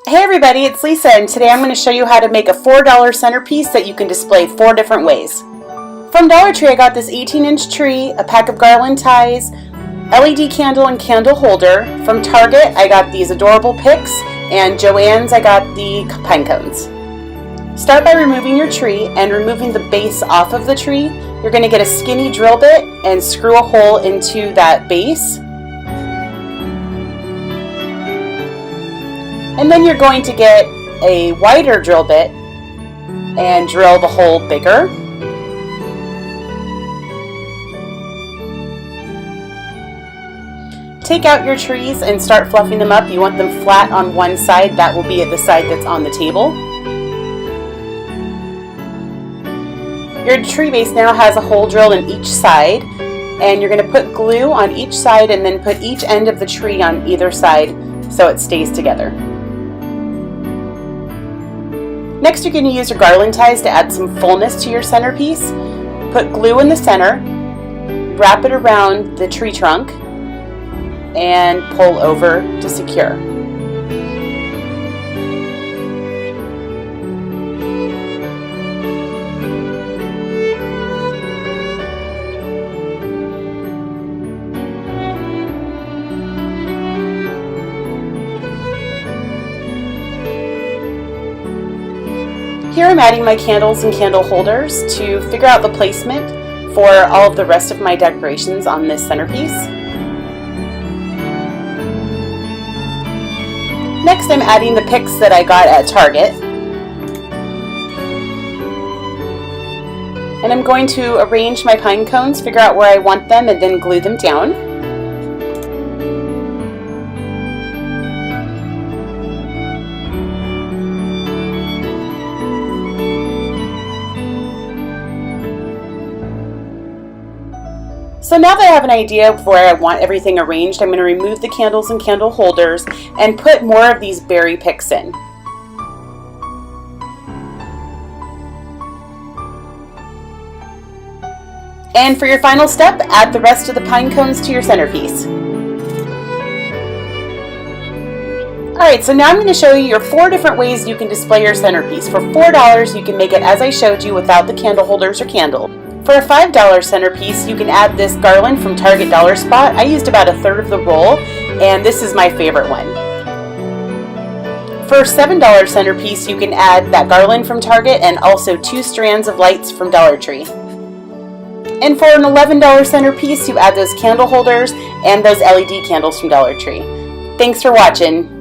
Hey everybody, it's Lisa, and today I'm going to show you how to make a $4 centerpiece that you can display 4 different ways. From Dollar Tree I got this 18-inch tree, a pack of garland ties, LED candle and candle holder. From Target I got these adorable picks, and Joann's I got the pine cones. Start by removing your tree and removing the base off of the tree. You're going to get a skinny drill bit and screw a hole into that base. And then you're going to get a wider drill bit and drill the hole bigger. Take out your trees and start fluffing them up. You want them flat on one side. That will be at the side that's on the table. Your tree base now has a hole drilled in each side, and you're going to put glue on each side and then put each end of the tree on either side so it stays together. Next, you're going to use your garland ties to add some fullness to your centerpiece. Put glue in the center, wrap it around the tree trunk, and pull over to secure. Here I'm adding my candles and candle holders to figure out the placement for all of the rest of my decorations on this centerpiece. Next I'm adding the picks that I got at Target. And I'm going to arrange my pine cones, figure out where I want them, and then glue them down. So now that I have an idea of where I want everything arranged, I'm going to remove the candles and candle holders and put more of these berry picks in. And for your final step, add the rest of the pine cones to your centerpiece. Alright, so now I'm going to show you your 4 different ways you can display your centerpiece. For $4, you can make it as I showed you without the candle holders or candle. For a $5 centerpiece, you can add this garland from Target Dollar Spot. I used about 1/3 of the roll, and this is my favorite one. For a $7 centerpiece, you can add that garland from Target and also 2 strands of lights from Dollar Tree. And for an $11 centerpiece, you add those candle holders and those LED candles from Dollar Tree. Thanks for watching.